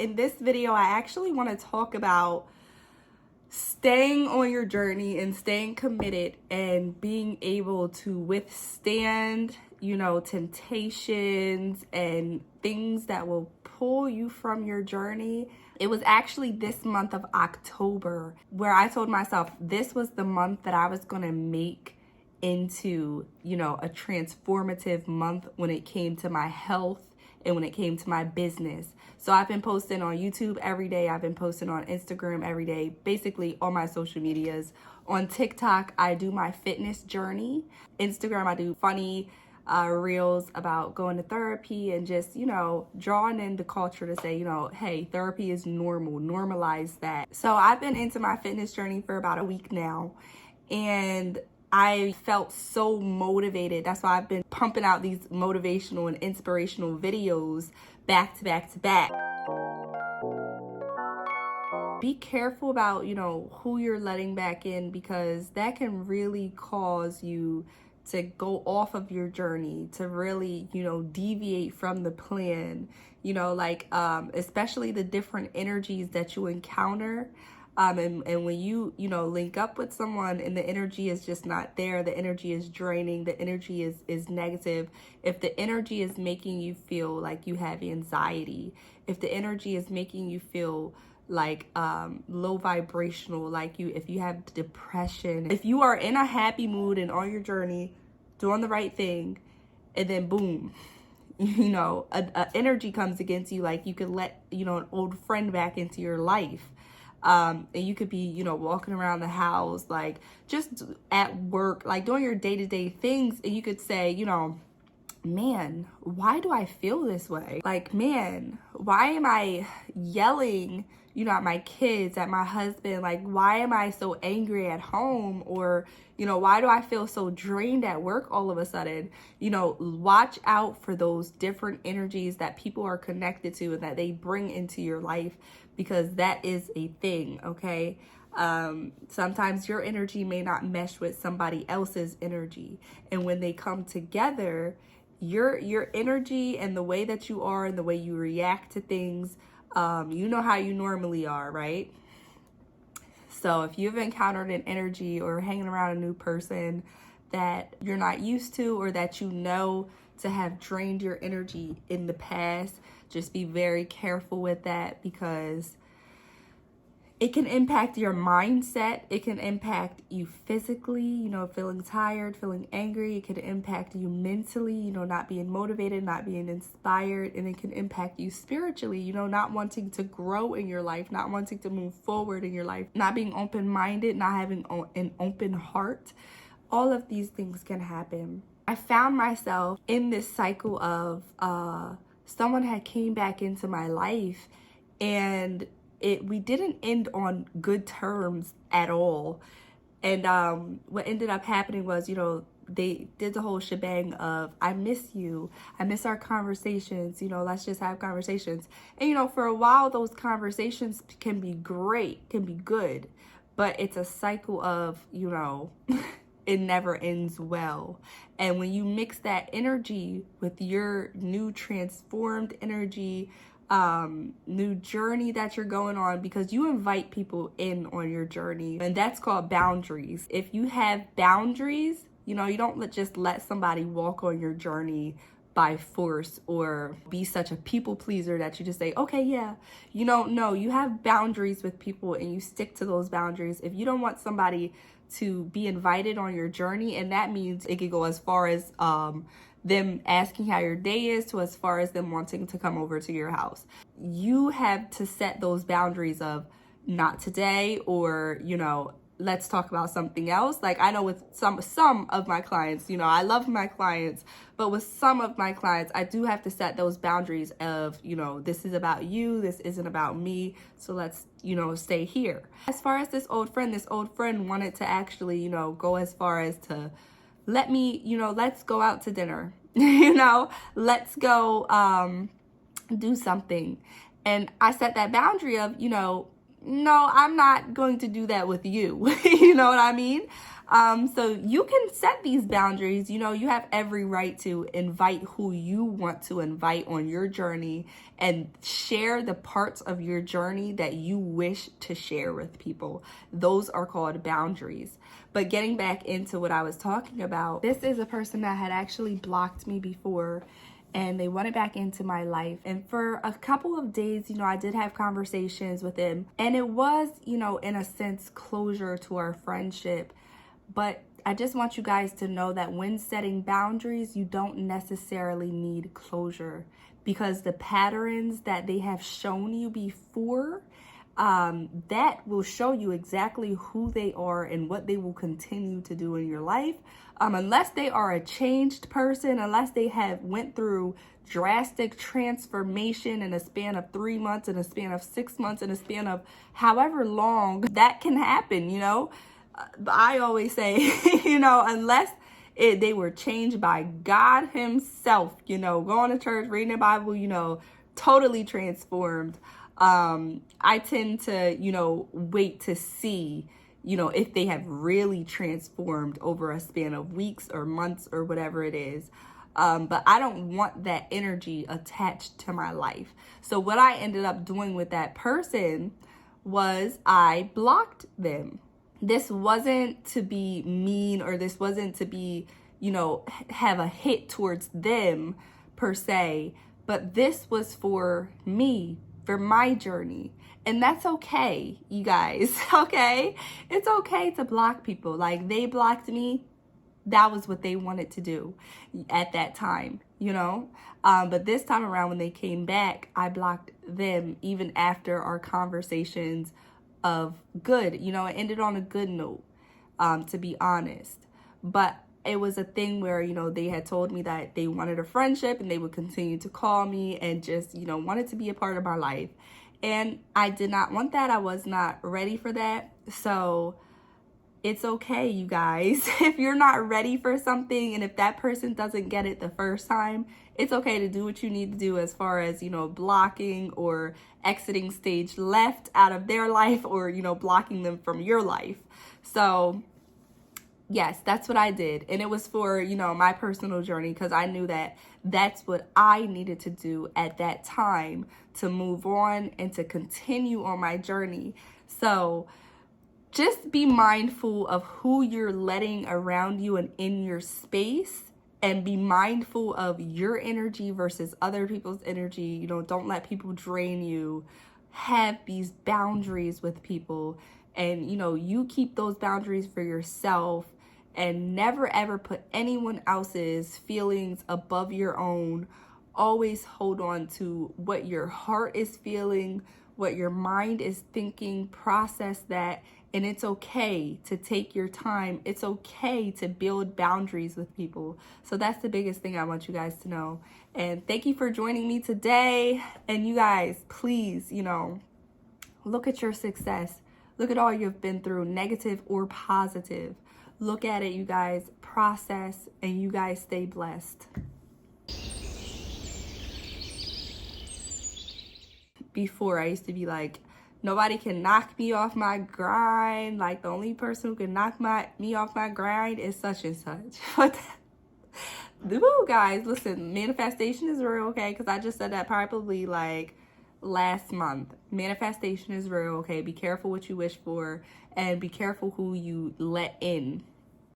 In this video, I actually want to talk about staying on your journey and staying committed and being able to withstand, temptations and things that will pull you from your journey. It was actually this month of October where I told myself this was the month that I was going to make into, a transformative month when it came to my health and when it came to my business. So I've been posting on YouTube every day. I've been posting on Instagram every day, basically all my social medias. On TikTok, I do my fitness journey. Instagram, I do funny reels about going to therapy and just, drawing in the culture to say, hey, therapy is normal, normalize that. So I've been into my fitness journey for about a week now, and I felt so motivated. That's why I've been pumping out these motivational and inspirational videos back to back to back. Be careful about, who you're letting back in, because that can really cause you to go off of your journey, to really, deviate from the plan, especially the different energies that you encounter. And when you, link up with someone and the energy is just not there, the energy is draining, the energy is negative. If the energy is making you feel like you have anxiety, if the energy is making you feel like low vibrational, if you have depression, if you are in a happy mood and on your journey, doing the right thing, and then boom, a energy comes against you, like you could let, an old friend back into your life. And you could be, walking around the house, like just at work, like doing your day-to-day things. And you could say, man, why do I feel this way? Like, man, why am I yelling, at my kids, at my husband? Like, why am I so angry at home? Or, why do I feel so drained at work all of a sudden? Watch out for those different energies that people are connected to and that they bring into your life, because that is a thing, okay? Sometimes your energy may not mesh with somebody else's energy. And when they come together, your energy and the way that you are and the way you react to things, how you normally are, right? So if you've encountered an energy or hanging around a new person that you're not used to, or that to have drained your energy in the past, just be very careful with that, because it can impact your mindset. It can impact you physically, feeling tired, feeling angry. It can impact you mentally, not being motivated, not being inspired. And it can impact you spiritually, not wanting to grow in your life, not wanting to move forward in your life, not being open-minded, not having an open heart. All of these things can happen. I found myself in this cycle of someone had came back into my life, and we didn't end on good terms at all. And what ended up happening was, they did the whole shebang of, I miss you, I miss our conversations, let's just have conversations. And for a while those conversations can be great, can be good, but it's a cycle of, it never ends well. And when you mix that energy with your new transformed energy, new journey that you're going on, because you invite people in on your journey, and that's called boundaries. If you have boundaries, you don't just let somebody walk on your journey by force, or be such a people pleaser that you just say, okay, yeah. No, you have boundaries with people and you stick to those boundaries. If you don't want somebody to be invited on your journey, and that means it could go as far as them asking how your day is, to as far as them wanting to come over to your house. You have to set those boundaries of not today, or, let's talk about something else. Like, I know with some of my clients, I love my clients, but with some of my clients, I do have to set those boundaries of, this is about you, this isn't about me, so let's, stay here. As far as this old friend wanted to actually, go as far as to let me, let's go out to dinner, let's go do something. And I set that boundary of, no, I'm not going to do that with you. You know what I mean? So you can set these boundaries. You know, you have every right to invite who you want to invite on your journey and share the parts of your journey that you wish to share with people. Those are called boundaries. But getting back into what I was talking about, this is a person that had actually blocked me before, and they wanted back into my life. And for a couple of days, you know, I did have conversations with him, and it was, you know, in a sense, closure to our friendship. But I just want you guys to know that when setting boundaries, you don't necessarily need closure, because the patterns that they have shown you before, that will show you exactly who they are and what they will continue to do in your life. Unless they are a changed person, unless they have went through drastic transformation in a span of 3 months, in a span of 6 months, in a span of however long, that can happen, you know. I always say, you know, unless they were changed by God himself, you know, going to church, reading the Bible, you know, totally transformed. I tend to, you know, wait to see, you know, if they have really transformed over a span of weeks or months or whatever it is. But I don't want that energy attached to my life. So what I ended up doing with that person was I blocked them. This wasn't to be mean, or this wasn't to be, you know, have a hit towards them per se, but this was for me, for my journey. And that's okay, you guys, okay? It's okay to block people. Like, they blocked me. That was what they wanted to do at that time, you know? But this time around, when they came back, I blocked them even after our conversations of good, you know, it ended on a good note, to be honest. But it was a thing where, you know, they had told me that they wanted a friendship and they would continue to call me and just, you know, wanted to be a part of my life. And I did not want that. I was not ready for that. So it's okay, you guys. If you're not ready for something, and if that person doesn't get it the first time, it's okay to do what you need to do as far as, you know, blocking or exiting stage left out of their life, or, you know, blocking them from your life. So yes, that's what I did. And it was for, you know, my personal journey, because I knew that that's what I needed to do at that time to move on and to continue on my journey. So just be mindful of who you're letting around you and in your space, and be mindful of your energy versus other people's energy. You know, don't let people drain you. Have these boundaries with people, and, you know, you keep those boundaries for yourself, and never ever put anyone else's feelings above your own. Always hold on to what your heart is feeling, what your mind is thinking. Process that. And it's okay to take your time. It's okay to build boundaries with people. So that's the biggest thing I want you guys to know. And thank you for joining me today. And you guys, please, you know, look at your success. Look at all you've been through, negative or positive. Look at it, you guys. Process, and you guys stay blessed. Before, I used to be like, nobody can knock me off my grind. Like, the only person who can knock me off my grind is such and such. But woo, guys, listen, manifestation is real, okay? Because I just said that probably like last month. Manifestation is real, okay? Be careful what you wish for, and be careful who you let in.